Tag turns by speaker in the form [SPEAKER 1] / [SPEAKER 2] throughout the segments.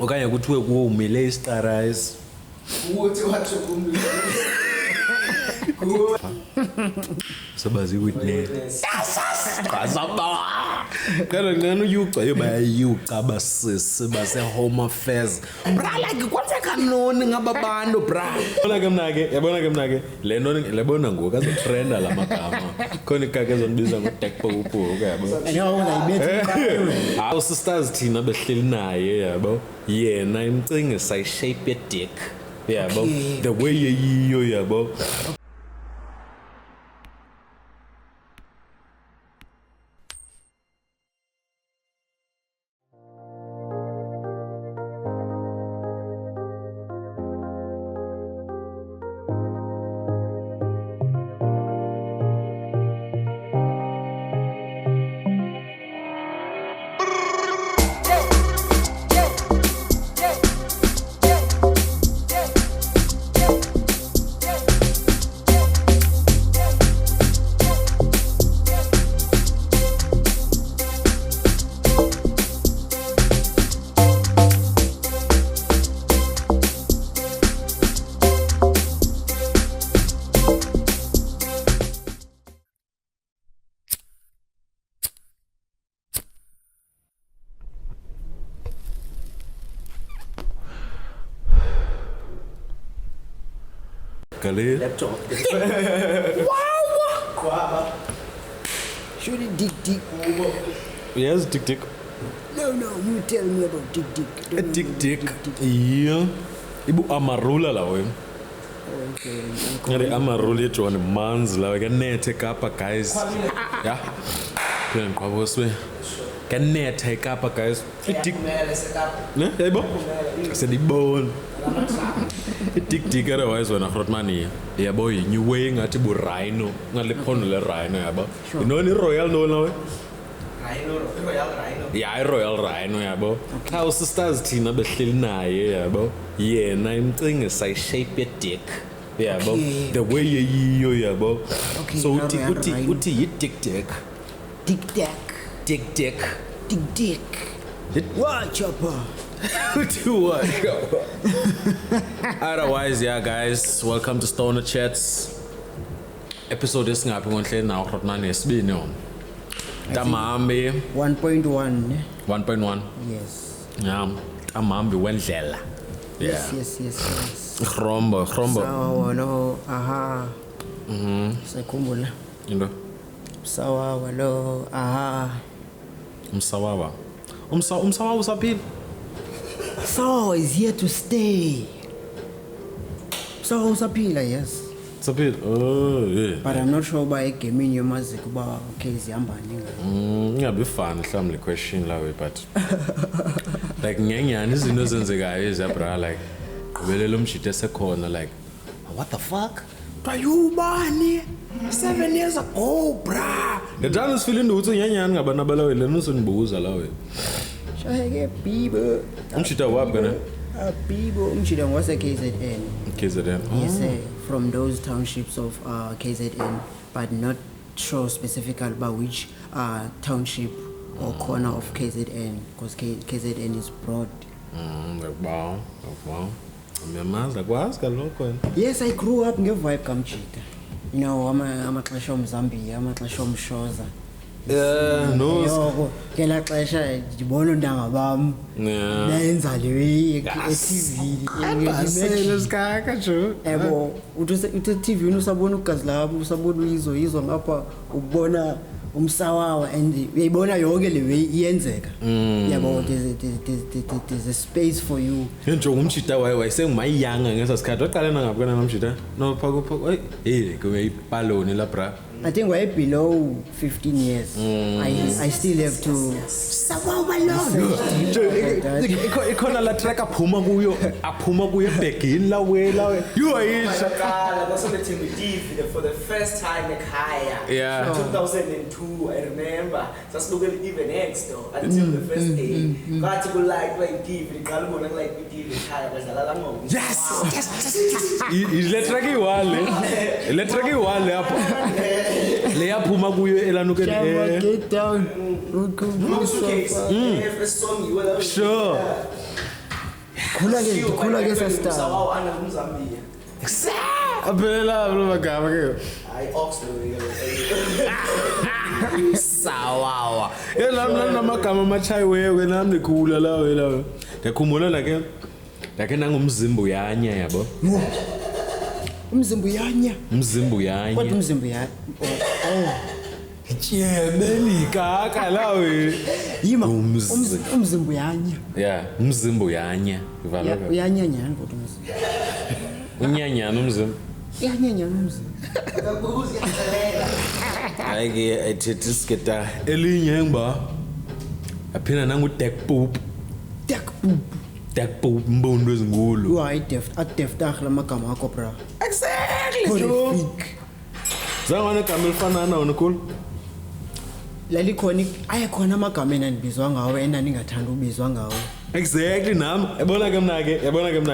[SPEAKER 1] okanye kuthiwe kuwo umile istars
[SPEAKER 2] ukuthi wathi kumile
[SPEAKER 1] sabazi witness qasaba kana ngani uyuca yobayuca basisi base home affairs bra like kwenzeka noni ngababantu bra yabona ke mna ke le nto lebona ngoku azifrenda lamagama khona ikake ezonibiza ngoDekpo uphuko yabo awu sisters thina behleli naye yabo yena imcinga sayishape dick yabo the way yiyo yabo Kali
[SPEAKER 2] laptop
[SPEAKER 3] Wow. Should it dick?
[SPEAKER 1] yes dick
[SPEAKER 3] No, you tell me about dick.
[SPEAKER 1] dick yeah ibu amarula la wena
[SPEAKER 3] Okay.
[SPEAKER 1] ngale amarula yetu one manzi la kanethe kapha guys yeah phela ngiqwaboswe kanethe kapha guys dick
[SPEAKER 2] kumele sekapha
[SPEAKER 1] ne yebo sedibona dick otherwise wena frotmani yabo yinyuwe ngathi bu rhino ngale phono le rhino yabo inoni royal no nawe
[SPEAKER 2] royal rhino
[SPEAKER 1] yeah royal rhino yabo xa usisters thina behleli naye yabo yena imcinga sayishape dick yabo
[SPEAKER 3] Okay.
[SPEAKER 1] the way yiyo yabo
[SPEAKER 3] Okay,
[SPEAKER 1] so
[SPEAKER 3] royal rhino.
[SPEAKER 1] uthi yi dick
[SPEAKER 3] Dick. What, chopper?
[SPEAKER 1] to what otherwise yeah guys welcome to Stoner Chats episode esingaphi ngonhle nawo frotmani yesibini yona tamambe
[SPEAKER 3] 1.1.
[SPEAKER 1] 1.1
[SPEAKER 3] Yes.
[SPEAKER 1] yeah tamambe wendlela yeah
[SPEAKER 3] Yes.
[SPEAKER 1] Grombo
[SPEAKER 3] Sawa lo, aha. Sekhumbula.
[SPEAKER 1] into
[SPEAKER 3] Sawa lo, aha.
[SPEAKER 1] umsawawa usaphila
[SPEAKER 3] Sawa is here to stay. Sawa usaphila, yes.
[SPEAKER 1] usaphila oh yeah
[SPEAKER 3] But I'm not sure about gaming yomazi kuba okay zihamba nini.
[SPEAKER 1] ingabe fun mhlawumbe question lawe but like ngenyani izinto ezenzekayo ezabra like ubelele umshito esekhona like what the fuck bayubani 7 years ago bra ngethanda sifile ukuthi ngenyani ngabana balawe lena usonibuza lawe
[SPEAKER 3] Shayeke bibo.
[SPEAKER 1] umshito wapi kana
[SPEAKER 3] Bibo umshida ngwase KZN.
[SPEAKER 1] KZN
[SPEAKER 3] Yes, sir. From those townships of KZN, but not sure specifically about which township or corner of KZN, because KZN is broad.
[SPEAKER 1] wow miyamaza kwazi kaloko wena
[SPEAKER 3] Yes, I grew up nge-vibe kamchita. You know, amaxesha omzambia, amaxesha omshoza.
[SPEAKER 1] no
[SPEAKER 3] Yoko, kela xesha ndibona untanga bam
[SPEAKER 1] yeah
[SPEAKER 3] benza le TV.
[SPEAKER 1] sikaka jo
[SPEAKER 3] Ebo uthi TV usabona ugazi labo usabona izo ngapha ubona umsawawa and uyayibona yonke le way iyenzeka yabo there's a space for you.
[SPEAKER 1] njengo umshita wayesengumayanga ngesasikhathi waqala ngapi kana nomshita no phako kungeyipaloni la bra
[SPEAKER 3] I think we're below 15 years. I still have to
[SPEAKER 1] ikhona la track aphuma kuyo ebhegini lawe you ayisha
[SPEAKER 2] Makala basebethemba iTV for the first time ekhaya.
[SPEAKER 1] Yeah.
[SPEAKER 2] 2002 I remember. Sasilukela even next door until the first day. Ngathi ku like TV iqala ubona like iTV ekhaya badlala la ngoma.
[SPEAKER 1] yes ile track iwale apho le yaphuma kuyo elanukeni
[SPEAKER 3] Get down.
[SPEAKER 2] First song you will
[SPEAKER 1] sure
[SPEAKER 3] Khula ke sastar.
[SPEAKER 2] Sawa ana kumzambia.
[SPEAKER 1] aphelela lo magama ke
[SPEAKER 2] Hayi Oxford.
[SPEAKER 1] sawawa yena namagama amachayiweyo nami nikhula lawo ngiyakhumbula lakhe nangumzimba uyanya yabo
[SPEAKER 3] Umzimba uyanya.
[SPEAKER 1] umzimba uyanya
[SPEAKER 3] Kodwa umzimba uyanya. Oh.
[SPEAKER 1] Tyebelikaka lawo
[SPEAKER 3] Yima
[SPEAKER 1] Umzimba.
[SPEAKER 3] umzimba uyanya.
[SPEAKER 1] yeah umzimba uyanya ivala
[SPEAKER 3] Uyanya nyani kodwa umzimba.
[SPEAKER 1] unyanyana umzimba
[SPEAKER 3] Uyanya nyani umzimba.
[SPEAKER 2] Akabuzi yacelela.
[SPEAKER 1] hayi ke ayithethi isiketa elinye ngiba aphina nangu Dekpoop
[SPEAKER 3] Tek.
[SPEAKER 1] mbondo ezinkulu
[SPEAKER 3] Why deft akhla magama akho bra.
[SPEAKER 1] exactly Joe zangona igama elifanana wona khulu
[SPEAKER 3] Lalikhona ayakhona amagama enanibizwa ngawo enaningathanda ubizwa ngawo.
[SPEAKER 1] exactly nami yabona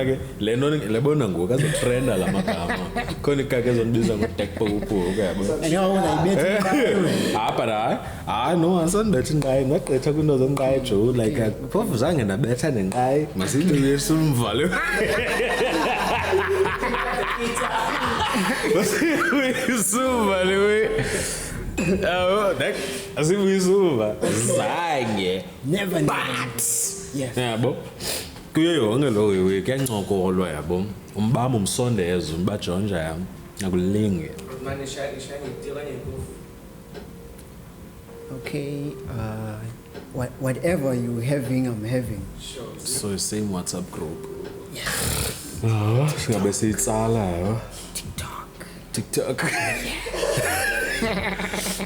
[SPEAKER 1] ke le nto lebona ngoku azotrenda la magama khona ikake ezonibiza ngoDekpoop yabo
[SPEAKER 3] Anyawo uzayibetha.
[SPEAKER 1] hayi no asandibetha inqayi ngagqitha kwinto zenqayi Joe like phofu zange nabetha nenqayi masiyibuye sumva le Masiyibuye le we asibuyisuva zange
[SPEAKER 3] Never. Yes.
[SPEAKER 1] yabo kuyo yonke lo we kuyancokolwa yabo umbamba umsondezo umbajonja yami akulinge
[SPEAKER 2] Manje shani idila ngenkofu.
[SPEAKER 3] Okay. Whatever you having, I'm having.
[SPEAKER 2] Sure.
[SPEAKER 1] so same WhatsApp group singabe siyitsala yabo TikTok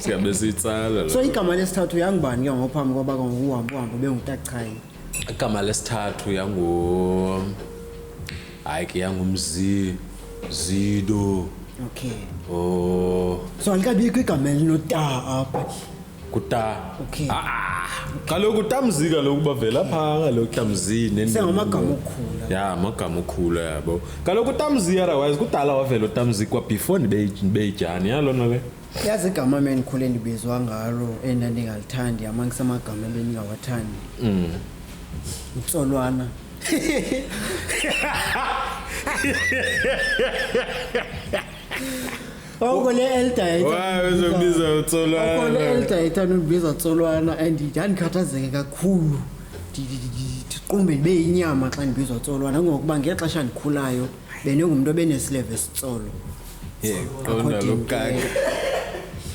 [SPEAKER 1] singabe siyitsala
[SPEAKER 3] So igama lesithathu uyangibani ke ngophambi kwaba uhambo bengutachayi.
[SPEAKER 1] igama lesithathu hayi ke Zido
[SPEAKER 3] Okay.
[SPEAKER 1] oh
[SPEAKER 3] So alikabikho igama elinota apha.
[SPEAKER 1] kuta
[SPEAKER 3] Okay.
[SPEAKER 1] kaloku utamzika lokhu bavela phanga lo tamzini
[SPEAKER 3] Sengamagama okhula.
[SPEAKER 1] ya amagama okhula yabo kaloku utamzi otherwise kudala wavela utamzika kwa before nibeyijani yalona le
[SPEAKER 3] Yazi igama mina ngikhule ndibizwa ngalo endandingalithandi amangisa amagama ebengingawathandi. Utsolwana. Okole elder
[SPEAKER 1] uzobiza Utsolwana
[SPEAKER 3] Okole elder ithanda ubiza Tsolwana and ndandikhathazeke kakhulu. Ndiqumbe ndibe inyama xa ndibizwa Tsolwana ngokuba ngexesha ndikhulayo benengumuntu obenesileve esitsolo.
[SPEAKER 1] qonda lokaka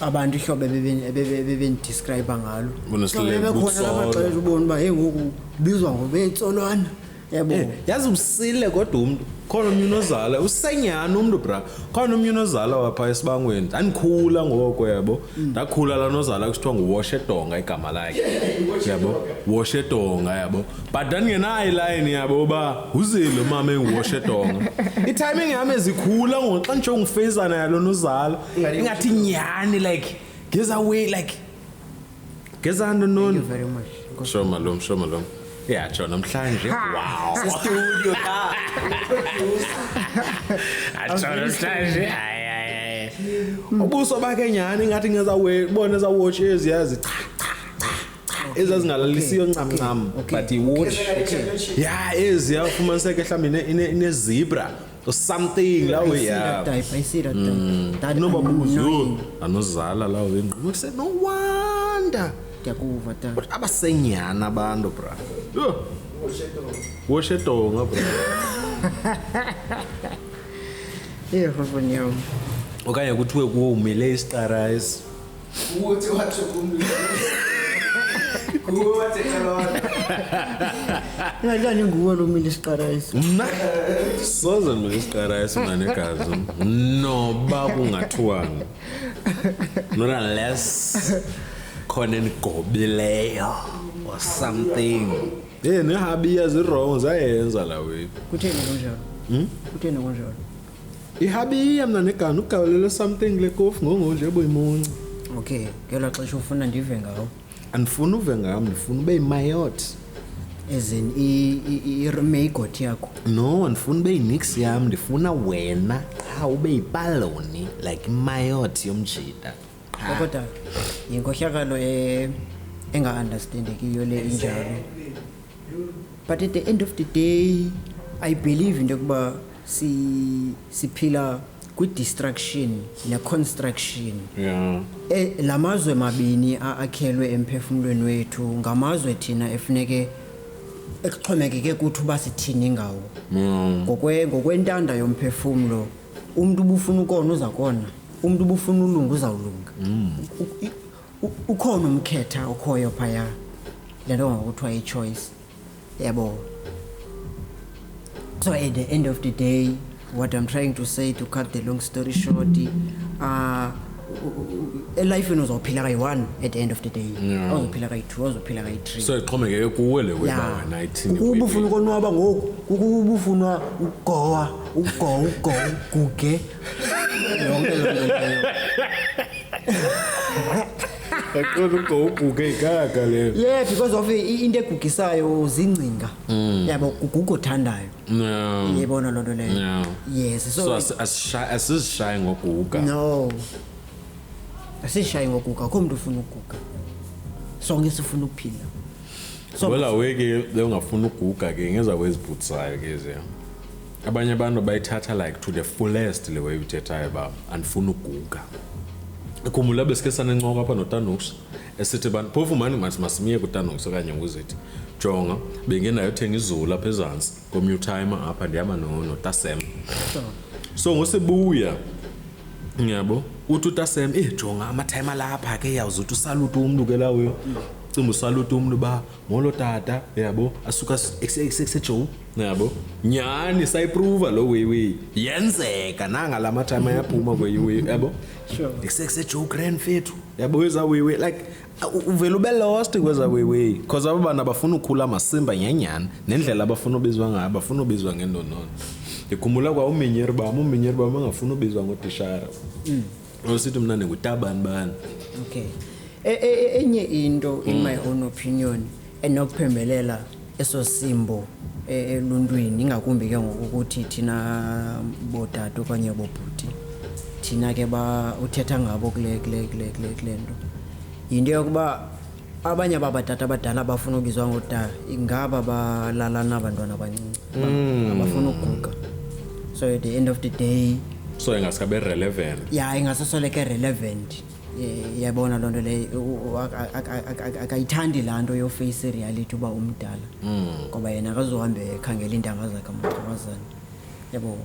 [SPEAKER 3] Abantu ihlobo bebendescribe ngalo.
[SPEAKER 1] Unesileve
[SPEAKER 3] Bekhona
[SPEAKER 1] utsolo.
[SPEAKER 3] amaxesha ubona uba hey ngoku ubizwa ngobetsolwana. Yabo.
[SPEAKER 1] yazi usile kodwa umuntu khona umnyuni ozala usenyana umuntu bra khona umnyuni ozala wapha esibangweni andikhula ngoko yabo ndakhula la nozala kusithiwa nguWashedonga igama lakhe yabo Washedonga yabo but ndingenayo iline yabo ba uzile mama enguWashedonga itiming yami ezikhula ngoxa nje ngifezana yalo nozala ingathi nyani like geza way like geza
[SPEAKER 3] Thank you
[SPEAKER 1] noni
[SPEAKER 3] very much.
[SPEAKER 1] shoma lo yeah John namhlanje wow
[SPEAKER 2] Studio la.
[SPEAKER 1] namhlanje ay ubuso bakhe nyani ngathi ngezawubona ezawatch eziyazi ezazingalalisiyo ncam but I watch yeah eziyafumaniseka mhlawumbe ine zebra or something lawo yeah
[SPEAKER 3] I see that type. That
[SPEAKER 1] no babuzo
[SPEAKER 3] annoying.
[SPEAKER 1] anozala lawo engqondo se no wonder
[SPEAKER 3] Ngiyakuva ta.
[SPEAKER 1] but abasenyana abantu bra Washedonga bra
[SPEAKER 3] Fofoni yami.
[SPEAKER 1] okanye kuthiwe kuwo umele isiqarayisi
[SPEAKER 2] Uthi wathi kumbi. Kuwe wathi kalona.
[SPEAKER 3] Ngani nguwe lo mili isiqarayisi.
[SPEAKER 1] mna soze nimele isiqarayisi unanegazi noba kungathiwanga not unless khona enigobileyo or something nehabi yazirong zayenza la wethu.
[SPEAKER 3] Kutheni kunjalo? Kutheni kunjalo?
[SPEAKER 1] Ihabi mna negana ugawulele something lekofu ngongonje boyimunci.
[SPEAKER 3] Okay, ngelo xesha ufuna ndive ngawo.
[SPEAKER 1] Andifuna uve ngami, ndifuna ube yimayot.
[SPEAKER 3] As in i-remake yakho.
[SPEAKER 1] No, andifuna ube yinix yam, ndifuna wena qha ube yipaloni like imayot yomjida.
[SPEAKER 3] Kodwa yinkohlakalo enga-understandekiyo le injalo. But at the end of the day, I believe into yokuba siphila kwi-distraction ne-construction.
[SPEAKER 1] Yeah.
[SPEAKER 3] La mazwe mabini akhelwe emphefumulweni wethu ngamazwe thina efuneke ekuxhomekeke kuthi uba sithini ngawo. Ngokwentanda yomphefumulo, umuntu ubufuna ukona uza kona, umuntu ubufuna ulunga uzawulunga. Ukhona umkhetha okhoyo phaya, le nto ngakuthiwa i-choice, yabo. So at the end of the day, what I'm trying to say, to cut the long story short, life uzophila kayi-1 at the end of the day. Awuzophila kayi-2, awuzophila kayi-3.
[SPEAKER 1] So ixhomekeke kuwe le wena wena ithini.
[SPEAKER 3] Ukuba ufuna ukonwaba ngoku, ukuba ufuna ukugowa, uguge. Yonke loo nto leyo.
[SPEAKER 1] Aqola uguge igaga leyo.
[SPEAKER 3] Yeah, because of into egugisayo zingcinga. Yabo guguga othandayo. Yebona loo nto leyo. Yes,
[SPEAKER 1] so asizishaye ngoguga.
[SPEAKER 3] No. Asishaye ngoguga, akho umuntu ufuna ukuguga. Sonke sifuna ukuphila.
[SPEAKER 1] So wela weke leyo ngafuna ukuguga ke ngeza kwezibhutsayo ke ze. Abanye abantu bayithatha like to the fullest le way uthethayo ba andifuna ukuguga. Khumbula besike sanencoka apha noTanux esithi abantu phofu mani masimiye kuTanux okanye nguzithi jonga bengenayo thenga izulu lapha ezantsi commute timer apha ndihamba noTasem. So ngosibuya ngiyabo uthi uTasem jonga ama timer lapha ke yawuzuthi usalute umuntu ke lawo cimba usalute umuntu ba molo tata yabo asuka esejoe yabo nyani sayiprova lo wewe yenzeka nanga lama timer yaphuma kweyiwe yabo.
[SPEAKER 3] Sure.
[SPEAKER 1] Ndikusekuse joke grand fethu yabo weza wewe like uvela ube lost kweza wewe because abana bafuna ukukhula masimba nyenyana nendlela abafuna ubizwa ngayo bafuna ubizwa ngendonono. Ngikhumbula kwa umenyeri bami angafuna ubizwa ngotishara. Osithi mina nengutabani bani.
[SPEAKER 3] Okay. Enye into in my own opinion enokuphembelela eso simbo eluntwini ingakumbi ke ngokuthi thina bodade okanye bobhuti thina ke uthetha ngabo kule nto into yokuba abanye babadala abadala abafuna ukubizwa ngota ingaba balalana abantwana abancinci abafuna ukuguga. So at the end of the day
[SPEAKER 1] so ingasikabe relevant.
[SPEAKER 3] Yeah, ingasasoleke relevant. Yabona loo nto leyo akayithandi laa nto yoface reality uba umdala ngoba yena akazohambe ekhangela iintanga zakhe amaqabazana. Yabo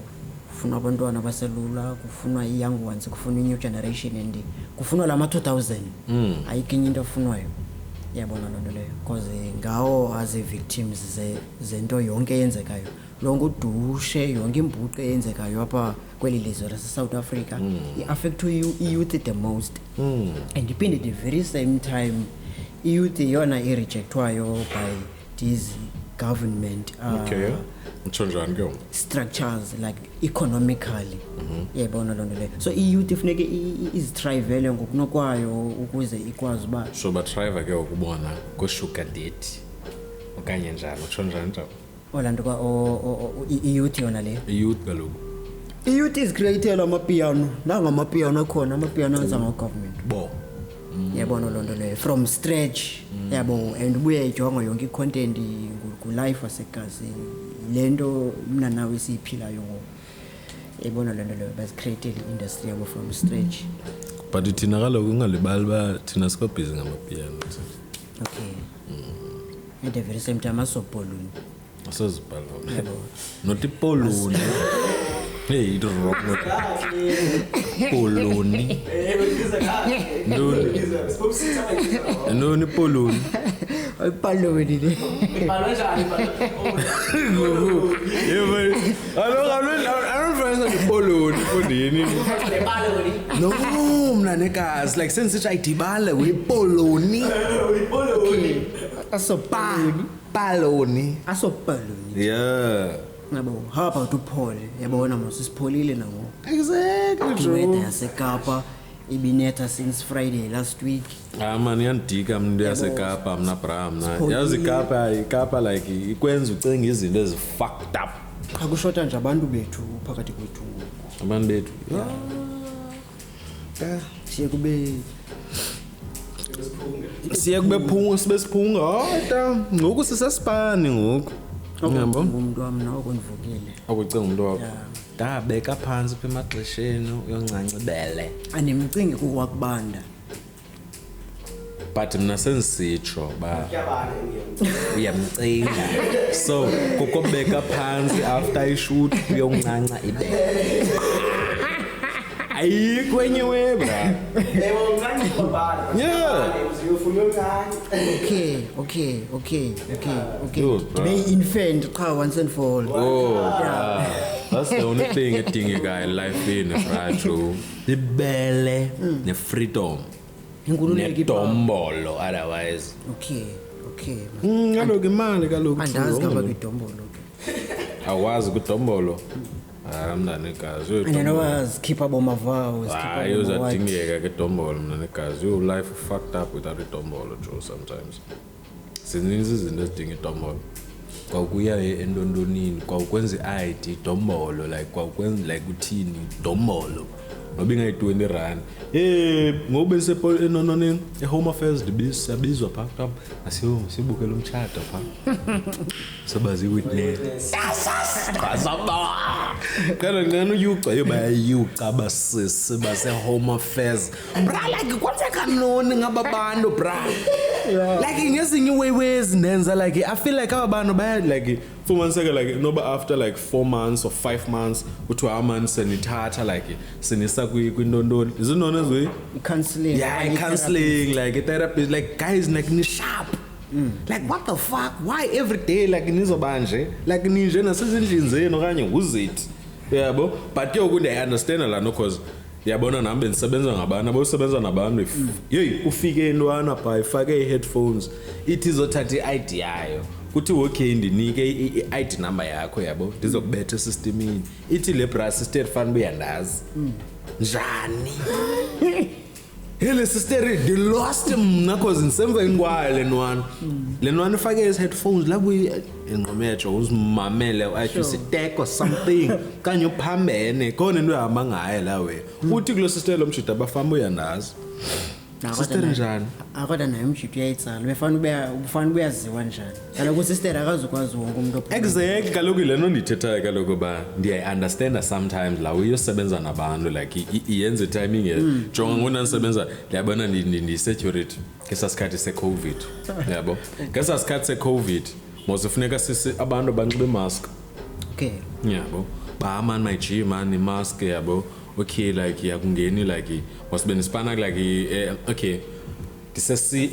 [SPEAKER 3] kufunwa abantwana abaselula, kufunwa i-young ones, kufunwa i-new generation and kufunwa la ma-2000 ayikho enye into efunwayo. Yabona loo nto leyo because ngawo azi-victims zento yonke eyenzekayo lonke udushe yonke imbuqe eyenzekayo apha kweli lizwe lase-South Africa i-affect i-youth the most. And iphinde at the very same time i-youth yona i-rejectwayo by these government structures like economically. Yabona loo nto leyo so i-youth ifuneke izithrayivele ngokunokwayo ukuze ikwazi uba
[SPEAKER 1] so bathrive ke ukubona ko-sugar date okanye njalo utsho njani.
[SPEAKER 3] olaa nto i-youth yona leyo
[SPEAKER 1] i-youth kaloku
[SPEAKER 3] i-youth izicreatela amapiano nangamapiano akhona amapiano enza ngogovernment
[SPEAKER 1] bo.
[SPEAKER 3] Yabona loo nto leyo from stretch yabo and ubuye ijonga yonke i-content kulife wasegazini le nto mna nawe siyiphilayo ngoku. Yabona loo nto leyo bazicreatele i-industry yabo from stretch.
[SPEAKER 1] But thina kaloku ungalibali uba thina sikwabhizi ngamapiano.
[SPEAKER 3] Okay. At the very same time asobholuni
[SPEAKER 1] asazibhala not ipoloni. Hey, it rock poloni. No ni poloni.
[SPEAKER 3] ayipaloni le
[SPEAKER 1] I don't find poloni fondini. No, mna nekazi like sense ayidibale we poloni.
[SPEAKER 3] asobholuni
[SPEAKER 1] paloni.
[SPEAKER 3] asobhaloni
[SPEAKER 1] Yeah.
[SPEAKER 3] yabo how about uphole yabona mos isipholile nango
[SPEAKER 1] Exactly,
[SPEAKER 3] iweather
[SPEAKER 1] true.
[SPEAKER 3] yasekapa ibinetha since Friday last week
[SPEAKER 1] Man, iyandika mntu yasekapa mna bra mna.
[SPEAKER 3] Sipholile.
[SPEAKER 1] Yazi ikapa like ikwenza ucinga izinto ezi fucked up.
[SPEAKER 3] xa kushota nje abantu bethu phakathi kwethu
[SPEAKER 1] Abantu bethu.
[SPEAKER 3] siye kube
[SPEAKER 1] Siye kube phunga sibe siphunga. Hayi ngoku sisesipani ngoku. Ngiyabo?
[SPEAKER 3] umuntu wami noko ndivukile
[SPEAKER 1] Akucinga umuntu wakho.
[SPEAKER 3] Yeah.
[SPEAKER 1] Dabeka phansi phe emaxesheni uyoncanca ibele.
[SPEAKER 3] andimcingi kuwakubanda
[SPEAKER 1] But mina sensitsho ba
[SPEAKER 2] Kuyabana engiyamcela.
[SPEAKER 1] uyamcinga. So kokobeka phansi after ishoot uyoncanca ibele. Ayikho enye way bra.
[SPEAKER 2] Yebo ngani babana.
[SPEAKER 1] Yeah.
[SPEAKER 2] Uziyofuna ngani?
[SPEAKER 3] okay
[SPEAKER 1] Good, bro.
[SPEAKER 3] ndibe infant qha once and for all
[SPEAKER 1] Oh, that's the only thing edingekayo elifeni right true. Ibele ne-freedom
[SPEAKER 3] inkululeko ipha-
[SPEAKER 1] nedombolo otherwise.
[SPEAKER 3] okay
[SPEAKER 1] Kaloku imali kaloku.
[SPEAKER 3] andazi kaba kwidombolo ke
[SPEAKER 1] Awazi kudombolo. Mntana negazi.
[SPEAKER 3] andinowazikhipha bomavawo
[SPEAKER 1] Hayi uzadingeka ke dombolo mna negazi. Your life is fucked up without idombolo Joe sometimes. Sininzi izinto ezidinga idombolo. Kwaukuya endondonini, kwakwenza i-ID idombolo like kwakwenza like uthini idombolo. Noba ingayi-20 rand. Ngoku enononeni e-Home Affairs siyabizwa phaa sibukele umtshato phaa. Sebazi i-witness. Kana ngani uyuca bayayuca basisi base-Home Affairs. Bra like kwenzeka noni ngaba bantu bra. Like ngezinye ways nenza like I feel like aba bantu baya like fumaniseka like noba after like 4 months or 5 months kuthiwa amani senithatha like sinisa kwintondoni izinona ezwe
[SPEAKER 3] i-counselling
[SPEAKER 1] yeah counseling like a therapist like guys like ni sharp like what the fuck why every day like nizobanje like ninje nasezindlini zenu okanye uzithi yabo but yo kunde I understand la no cause yabona nami bendisebenza ngabantu abosebenza nabantu hey ufike entwana pha ifake i-headphones ithi izothatha i-ID yayo kuthi okay ndinike i-ID number yakho yabo ndizokubetha esystemini ithi le bra sister fan buyandazi njani hele sister the lost mna cause ngisemveni kwayo lenwana ifake ezi-headphones lapho ingqomejo uzimamele athi sitek or something kanye uphambene khona into ehamba ngayo la we uthi kulo sister lo mshida bafamba uyandazi sister njani
[SPEAKER 3] akodwa naye umshito uyayitsala ufana uyaziwa njani kaloku usister akazukwazi wonke umuntu
[SPEAKER 1] exactly kaloku le nto ndiyithethayo kaloku ba ndiyayi-understanda sometimes la uyosebenza nabantu like iyenze timing jonga ngona ndisebenza ndiyabona ndi-security ngesasikhathi se-covid yabo ngesasikhathi se-covid mozifuneka abantu banxibe imask
[SPEAKER 3] okay
[SPEAKER 1] yabo bahamani my-g man imask yabo okay like yakungeni like wasibe nisipana like okay ndisesi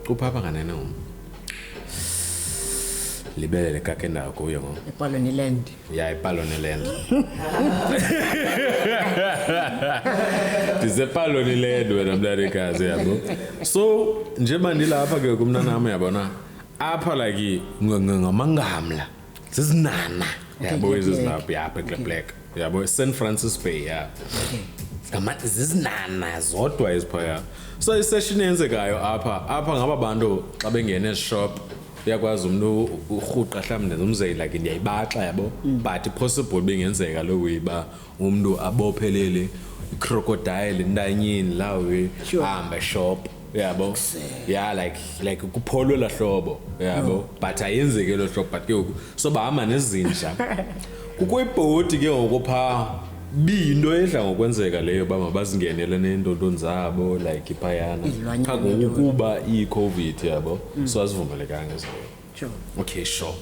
[SPEAKER 1] uphapha kanene ngom libele lekake ndawo kuyo ngo
[SPEAKER 3] epaloni land
[SPEAKER 1] ya ipaloni land ndisepaloni land wena mntanikazi yabo so njengoba ndilapha ke kumntanam yabona apha like ngamangamla zizinana yabo ezizilapha yapha black yabo St Francis Bay ya zizinana zodwa eziphaya so isession yenzekayo apha ngaba bantu xa bengena eshop uyakwazi umuntu urhuqa mhlawumbe nenzumzeli like ndiyayibaxa yabo but possible bengenzeka lo yiba umuntu abophelele crocodile entanyeni lawe hamba shop yabo yeah like kupholwe la hlobo yabo but ayenzeke lo hlobo but ke so bahamba nezinja kukho ibhodi ke ngokupha binto edla ngokwenzeka leyo bazingenele nentondoni zabo like iphayana
[SPEAKER 3] Izilwanyana
[SPEAKER 1] cha ngokuba i-covid yabo so azivumelekanga ezo
[SPEAKER 3] sure
[SPEAKER 1] okay sure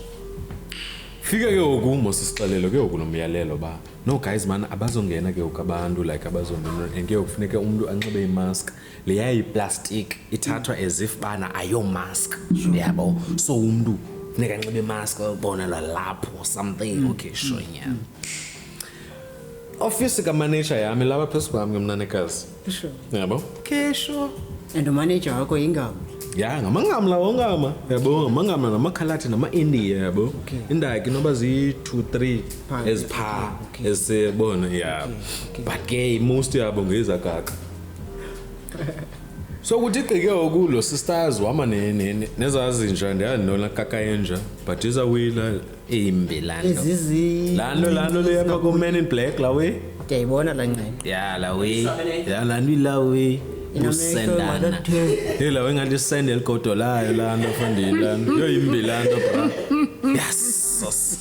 [SPEAKER 1] fika ke ngoku mosisixelelo ke ngoku nomyalelo ba no guys man abazongena ke ngoku abantu like abazongena and ke kufuneka umuntu anxibe imask leya yiplastic ithathwa as if bana ayo mask yabo so umuntu funeka anxibe imask ubonela lapho or something okay sure yeah office ka manager yami laba phezulu kwami ngomnanekazi
[SPEAKER 3] sure
[SPEAKER 1] yabo okay sure
[SPEAKER 3] and umanager wakho ingabo
[SPEAKER 1] ya ngamangam lawo ngama yabo ngamangam namakhalati nama-india yabo indaki noba zi-2-3 ezipha ezibona ya but ke most yabo ngezakaka so kuthi igqike okulo sisters wama nezazinja ndiyandinola kakayenja but izawuyila imbi lando leyapha ku-Man in Black lawe
[SPEAKER 3] ndiyayibona laa nceba
[SPEAKER 1] ya lawe ya lando ilawe usendana lawe ngathi isende eligodolayo lando fandini lando yoyimbi lando bra yes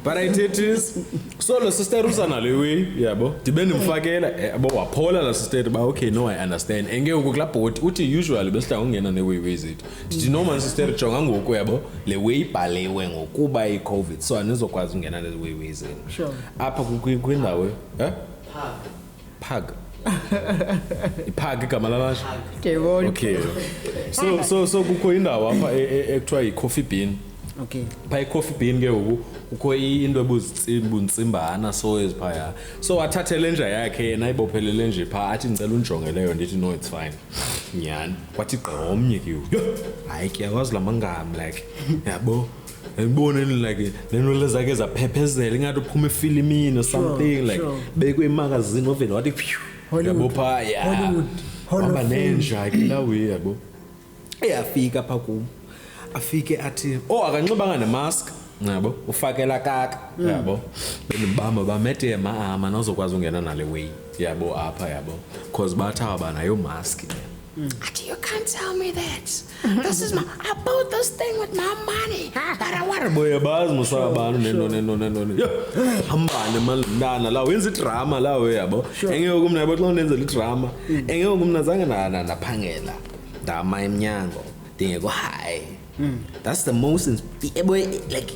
[SPEAKER 1] but I did this so lo sister usana lewe yabo ndibe ndimfakela yabo waphola la sister ba okay no I understand engeke ukulabhoti uthi usually besihla ungena newewe zethu ndithi noma sister jonga ngoku yabo lewe ibhalewe ngokuba iCovid so anizokwazi ungena newewe zenu
[SPEAKER 3] sure
[SPEAKER 1] apha kwindawo Pag iPag igama lalasho
[SPEAKER 3] ndiyayibona
[SPEAKER 1] okay so kukho indawo apha ekuthiwa yi-Coffee Bean
[SPEAKER 3] okay
[SPEAKER 1] pha i-Coffee Bean ke ngoku kukho into ebuntsimbana so eziphaya so wathathe lenja yakhe yena ayibophelele nje pha athi ngicela undijongeleyo ndithi no it's fine nyhani kwathi gqomnye ke hayi ke yakwazi la mangam like yabo ngibone like lento lezake zaphephezela ingathi uphuma efilimini or something like bekwe emagazini ovela wathi yabo pha hamba nenja ke lawe yabo eyafika pha kum afike athi akanxibanga nemask yabo ufakela kaka yabo benibamba bamete emaama nawuzokwazi ungena nale way yabo apha yabo cause bathawa banayo mask athi you can't tell me that this is I bought this thing with my money but boy bazi musabantu neno hambane malindana la wenza idrama lawe yabo engeke kumna yabo xa unenzela idrama engeke kumna zange naphangela ndama emnyango dingeko high that's the most like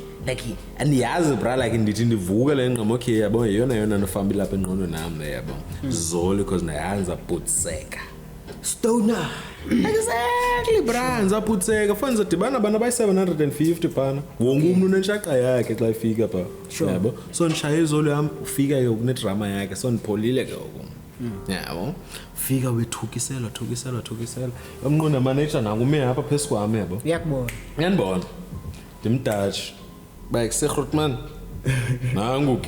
[SPEAKER 1] andiyazi bra like ndithi ndivuka le ngqomo okay yabo yona nofamba lapha engqondweni nami yabo zolo because nayanza putseka stoner exactly bra nza putseka fanele dibana abantu abayi-750 phana wonke umuntu unentshaqa yakhe xa ifika pha yabo so ndishaye izolo yam ufika ke kunedrama yakhe so ndipholile ke oku yabo fika wethukisela yamnqonda manager nangume apha phezu kwami yabo uyandibona ndimdashi bayisegrotman nangu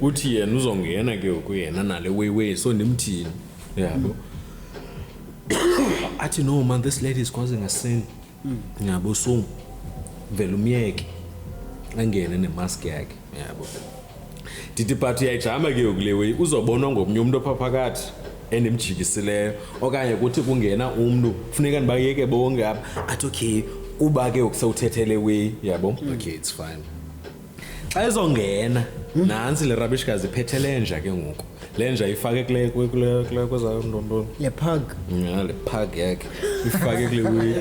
[SPEAKER 1] uthi yena uzongena ke ukuyena nale way so ndimthini yabo athi no man this lady is causing a sin yabo so vele umyeke angene nemask yakhe yabo ndithi but uyayijama ke ukulewe uzobonwa ngomnye umuntu ophaphakathi endimjikisileyo okanye kuthi kungena umuntu kufuneka ndibayeke bonke apha athi okay kuba ke ukusewuthethele we yabo okay it's fine xa izongena nansi le rabishkazi iphethe lenja ke ngoku lenja ifake kule kwezayo ndondolo
[SPEAKER 3] le pug
[SPEAKER 1] le pug yakhe ifake kule we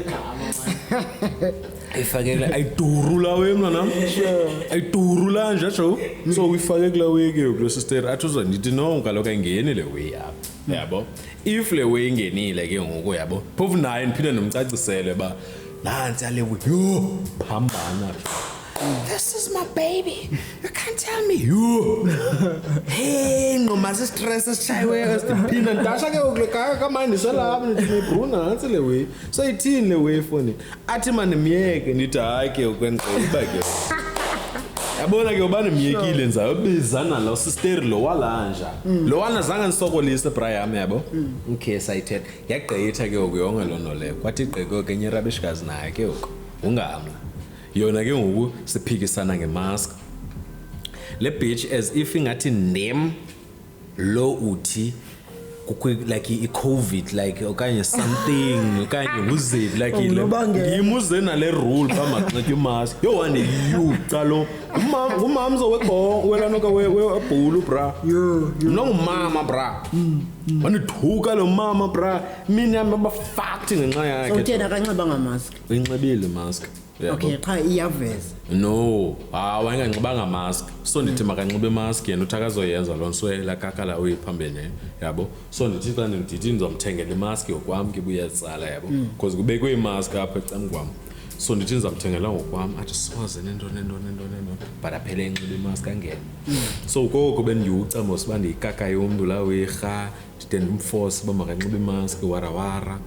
[SPEAKER 1] ayifakele ayiduru lawe mna ayiduru la nje jo so uyifake kula way ke lo sister athuza ndithi no kaloku ayingeni le way apha yabo if le way ingenile ke ngoku yabo phofu naye ndiphinde nomcacisele ba nansi ale way yo phambana this is my baby you can't tell me yo hey noma stress sishayiwe siphinda ndasha ke ukukaka kamandi selapha ndithi bruna nansi le way so ithini le way phone athi manje miyeke ndithi hayi ke ukwenqeba ke yabona ke ubani miyekile nzayobizana lo sister lo walanja lo wana zanga nisokolise Brian yabo okay sayithetha yagqitha ke ukuyonke lonto le kwathi igqeke ke nye rabishkazi naye ke ungamla yona ke ngoku siphikisana ngemask le bitch as if ingathi name lo uthi like i-COVID like okanye something okanye uzeli like ile ngimuze na le rule bamaxeke imask yo wani you calo umama uzowegqo wela noka webhulu bra yo nongumama bra wanithuka lo mama bra mina yami abafact ngenxa yakhe
[SPEAKER 3] uthena kanxiba ngamask
[SPEAKER 1] uyinxibile mask
[SPEAKER 3] okay cha iyaveza
[SPEAKER 1] no wayenganxibanga mask so ndithi makanxibe mask yena uthi akazoyenza loo nto la kakala uyiphambene yabo so ndithi xa ndithi ndizomthengela imask yokwam ke buyazala yabo because kubekwe imask apha ecam kwam so ndithi ndizamthengela ngokwam athi soze nento but aphele enxibe imask angene so koko bendiwucamba siba ndiyikaka yomntu la werha ndide ndimforce uba makanxibe imask warawara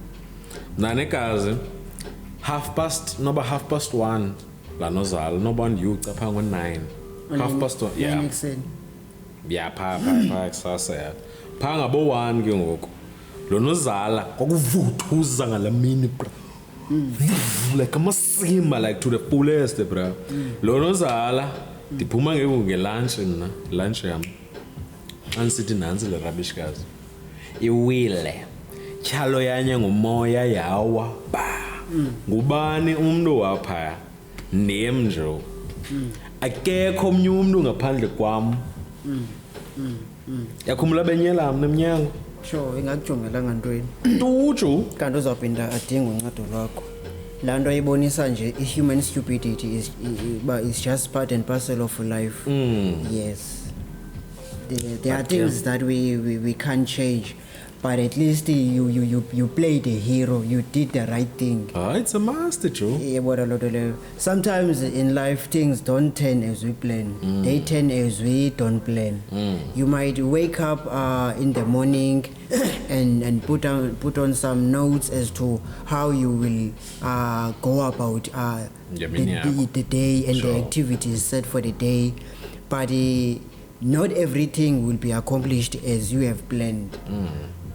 [SPEAKER 1] nanekazi 1:30 la nozala noba ndiyucapha ngo-9 1:30 yeah
[SPEAKER 3] ekuseni
[SPEAKER 1] phaa kusasa ya phaa ngabo-1 ke ngoku lo nozala kwakuvuthuza ngala mini bra like amasimba like to the fullest bra lo nozala ndiphuma ngeku ngelunch mna lunch yam andisithi nantsi le rabishkazi iwile tyhalo yanye ngumoya yawa ba ngubani umntu waphaya ndim nje akekho omnye umntu ngaphandle kwam yakhumbula benyelam nemnyango
[SPEAKER 3] sure ingakujongelanga ntweni
[SPEAKER 1] tuju
[SPEAKER 3] kanti uzawuphinda adinga uncedo lwakho laa nto ayibonisa nje i-human stupidity is just part and parcel of life yes there are things that we can't change but at least you played a hero, you did the right thing.
[SPEAKER 1] It's a master, Joe.
[SPEAKER 3] Sometimes in life things don't turn as we plan. They turn as we don't plan. You might wake up in the morning and put on some notes as to how you will go about the day and the activities set for the day. But not everything will be accomplished as you have planned.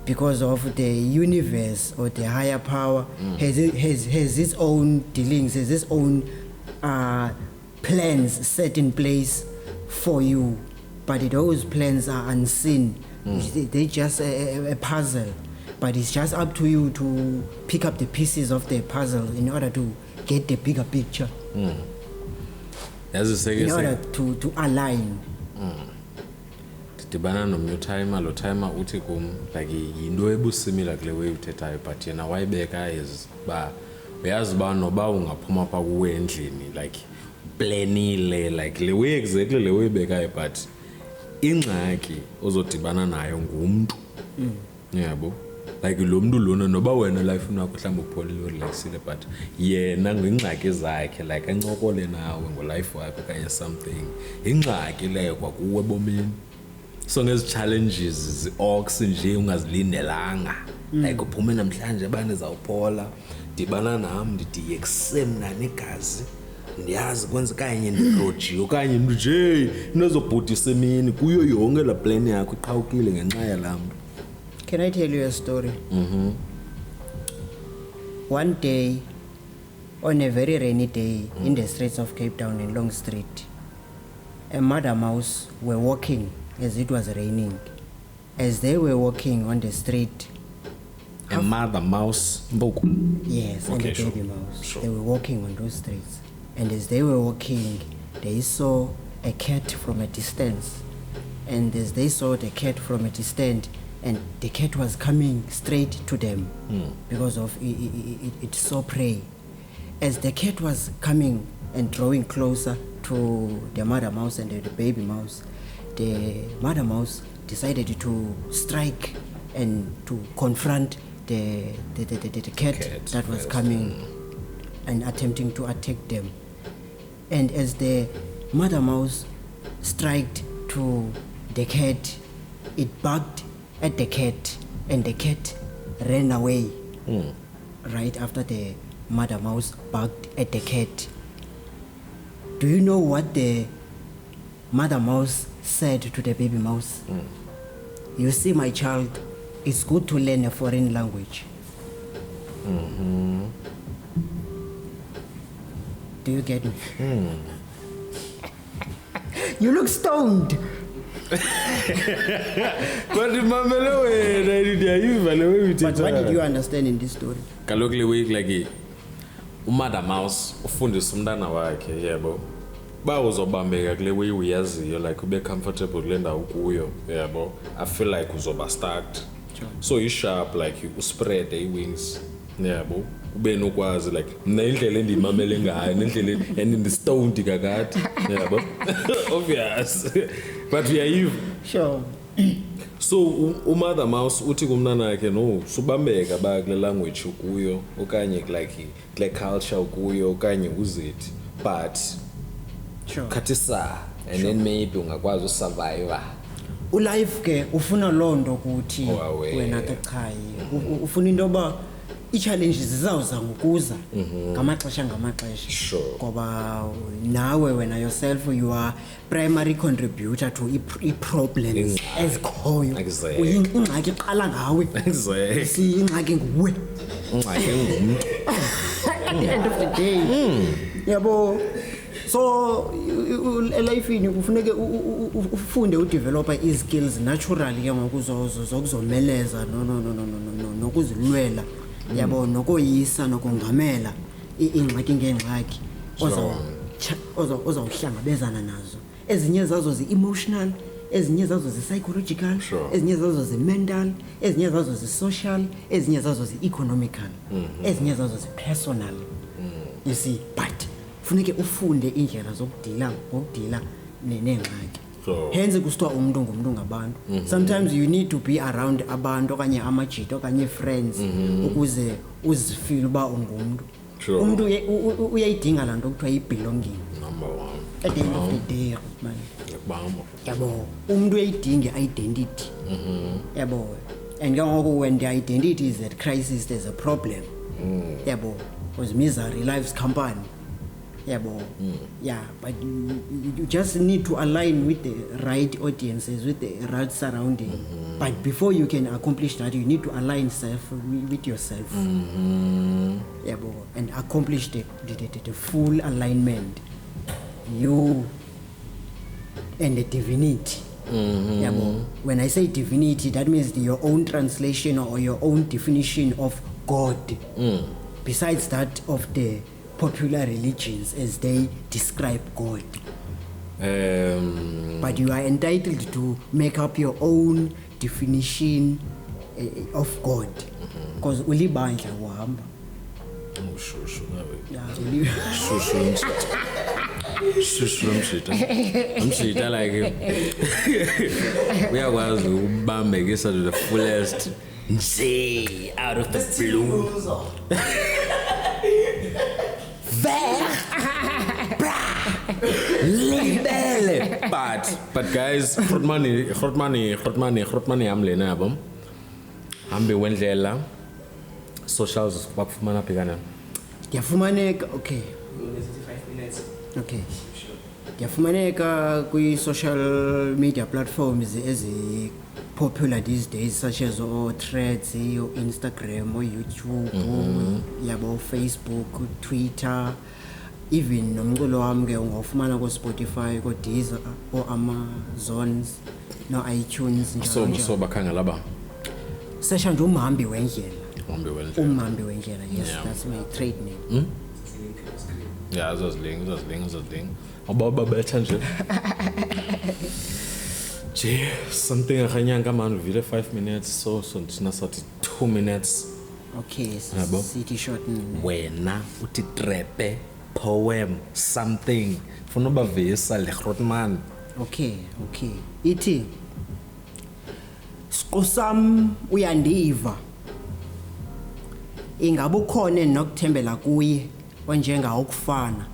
[SPEAKER 3] Because of the universe or the higher power has its own dealings, has its own plans set in place for you. But those plans are unseen. They're just a puzzle. But it's just up to you to pick up the pieces of the puzzle in order to get the bigger picture. In order to align.
[SPEAKER 1] Dibana nomnye timer lo timer uthi kum like yinto ebusimila kule way uthethayo but yena wayibeka as ba uyazi ba noba ungaphuma pha kuwe endlini like planile like le way exactly le way ibekayo but ingxaki ozodibana nayo ngumuntu yabo like lo muntu lona noba wena life unakho mhlawumbe upholile urelaxile but yena ngengxaki zakhe like ancokole nawe ngolife wakhe kanye something ingxaki leyo kwakuwe bomini. So ngezi challenges zi-ox nje ungazilindelanga like uphume namhlanje abanye zawuphola dibana nami ndidiye kusemna negazi ndiyazi kwenza kanye ndiroji okanye into nje inozobhudisa emini kuyo yonke la plan yakho iqhawukile ngenxa yalam.
[SPEAKER 3] Can I tell you a story? One day on a very rainy day in the streets of Cape Town in Long Street, a mother mouse were walking as it was raining. As they were walking on the street,
[SPEAKER 1] a mother mouse,
[SPEAKER 3] yes,
[SPEAKER 1] okay,
[SPEAKER 3] and a baby mouse. They were walking on those streets, and as they were walking, they saw a cat from a distance. And as they saw the cat from a distance, and the cat was coming straight to them because of it saw prey. As the cat was coming and drawing closer to the mother mouse and the baby mouse, the mother mouse decided to strike and to confront the cat that was coming and attempting to attack them. And as the mother mouse struck to the cat, it barked at the cat and the cat ran away right after the mother mouse barked at the cat. Do you know what the mother mouse said to the baby mouse? You see, my child, it's good to learn a foreign language. Do you get me? You look stoned.
[SPEAKER 1] But what
[SPEAKER 3] did you understand in this story?
[SPEAKER 1] Kalokle week like umother mouse ufundisa umntana wakhe yebo ba uzobambeka kule way uyaziyo like ube comfortable kule ndawo kuyo yebo I feel like uzoba start so you sharp like you spread the wings yebo ube nokwazi like mina indlela endimamele ngayo nendlela endistoned kakade yebo obvious but we are you
[SPEAKER 3] sure.
[SPEAKER 1] So umother mouse uthi kumntana wakhe no subambeka ba kule language ukuyo okanye like kule culture ukuyo okanye uzithi but
[SPEAKER 3] Sure.
[SPEAKER 1] Khatisa and then maybe ungakwazi usurvive.
[SPEAKER 3] Ulife ke ufuna londo ukuthi wena ke cha ufuna into ba i-challenges zizawuza ngokuza ngamaxesha
[SPEAKER 1] Sure.
[SPEAKER 3] ngoba nawe wena yourself you are primary contributor to i-problems ezikhoyo.
[SPEAKER 1] Exactly.
[SPEAKER 3] Ingxaki iqala ngawe.
[SPEAKER 1] Exactly.
[SPEAKER 3] Ingxaki nguwe.
[SPEAKER 1] Ingxaki ngumntu.
[SPEAKER 3] At the end of the day. Yabo. So elifini kufuneke ufunde udevelopa i-skills naturally ke ngoku zokuzomeleza nokuzilwela yabo nokoyisa nokongamela ingxaki ngengxaki ozawuhlangabezana nazo. Ezinye zazo zi-emotional, ezinye zazo zi-psychological, ezinye zazo zi-mental, ezinye zazo zi-social, ezinye zazo zi-economical, ezinye zazo zi-personal. You see, but funeke ufunde indlela zokudila nengxaki. Hence kusithiwa umuntu ngumntu ngabantu. Sometimes you need to be around abantu okanye amajito okanye friends ukuze uzifeel uba ungumntu. Umuntu uyayidinga laa nto kuthiwa yi-belonging.
[SPEAKER 1] Number one.
[SPEAKER 3] At the end of the day, man. Yabo, umuntu uyayidinga i-identity. Yabo. And ke ngoku when the identity is at crisis, there's a problem. Yabo, because misery lives company. Yabo. Yeah, but you just need to align with the right audiences, with the right surrounding. But before you can accomplish that, you need to align self with yourself. Yabo, and accomplish the full alignment. You and the divinity. Yabo. When I say divinity, that means your own translation or your own definition of God. Besides that of the popular religions as they describe God. But you are entitled to make up your own definition of God. Because ulibandla uhamba.
[SPEAKER 1] Umshita like uyakwazi ukubambekisa to the fullest nje out of the blue. But guys, Grootmani amlena yabo. Hambe wendlela socials bakufumana phikana.
[SPEAKER 3] Ndiyafumaneka, okay.
[SPEAKER 2] 5 minutes.
[SPEAKER 3] Okay. Ndiyafumaneka kwi-social media platforms popular these days, such as Threads, Instagram, YouTube, yabo Facebook, Twitter, even nomculo wami ke ungawufumana ko Spotify, ko Deezer, or Amazon, no iTunes njalo.
[SPEAKER 1] So bakhangela ba.
[SPEAKER 3] Sesha nje umhambi wendlela. Umhambi wendlela. Yes,
[SPEAKER 1] Yeah.
[SPEAKER 3] that's my trade name.
[SPEAKER 1] Yeah, uzozling. Ababa betha nje. Gee, something akanyanga man vile 5 minutes so thina sathi 2 minutes.
[SPEAKER 3] Okay,
[SPEAKER 1] Yabo.
[SPEAKER 3] city short.
[SPEAKER 1] Wena uthi trepe poem something funa ubavisa le Grootman.
[SPEAKER 3] Okay. Ithi Siqosam uyandiva. Ingabe ukhona nokuthembela kuye onjenga ukufana.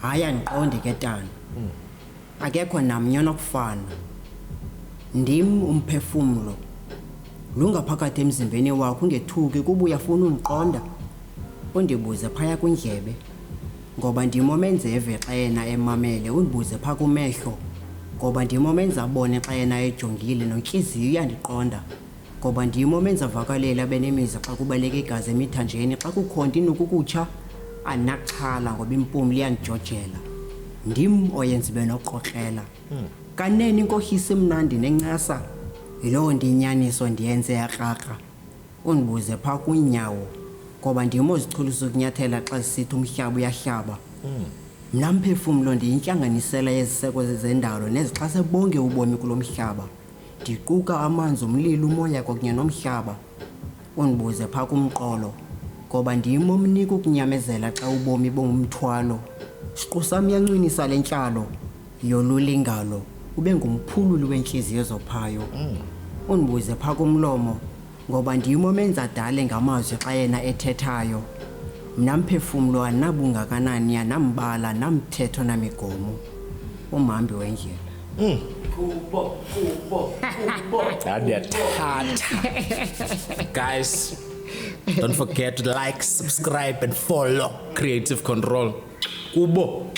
[SPEAKER 3] Haya ngiqonde ke tana. Akekho namnye nokufana. Ndim umphefumulo. Lungaphakathi emzimbeni wakho ungethuki kuba uyafuna uniqonda. Undibuze phaya kwindlebe. Ngoba ndimo menzeve xa yena emamele undibuze pha kumehlo. Ngoba ndimo menza abone xa yena ejongile nonhliziyo uyandiqonda. Ngoba ndimo menza vakalela benemiza xa kubaleka igazi emithanjeni xa kukhonto inukukutsha anaxhala ngoba impumlo iyandijojela. Ndim oyenza benoqoqela. Kanene inkohisa emnandi nencasa. Yiloo ndinyaniso ndiyenze yakraka. Undibuze pha kunyawo. Ngoba ndimo zichulisa ukunyathela xa sisithi umhlaba uyahlaba. Mna mphefumulo ndiyintlanganisela yeziseko zendalo nezixhase bonke ubomi kulo mhlaba. Ndiquka amanzi, umlilo, umoya kwakunye nomhlaba. Undibuze pha kumqolo. Ngoba ndimo omnika ukunyamezela xa ubomi bongumthwalo. Siqu sam yancinisa lentlalo yolulingalo ube ngumphululi wentliziyo zophayo. Undibuze pha kumlomo. Ngoba ndimo menza dale ngamazwi xa yena ethethayo. Mna mphefumulo anabungakanani anambala namthetho namigomo. Umhambi wendlela.
[SPEAKER 2] Kubo.
[SPEAKER 1] Guys, Don't forget to like, subscribe and follow Creative Control. Kubo.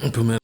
[SPEAKER 1] Mpumela.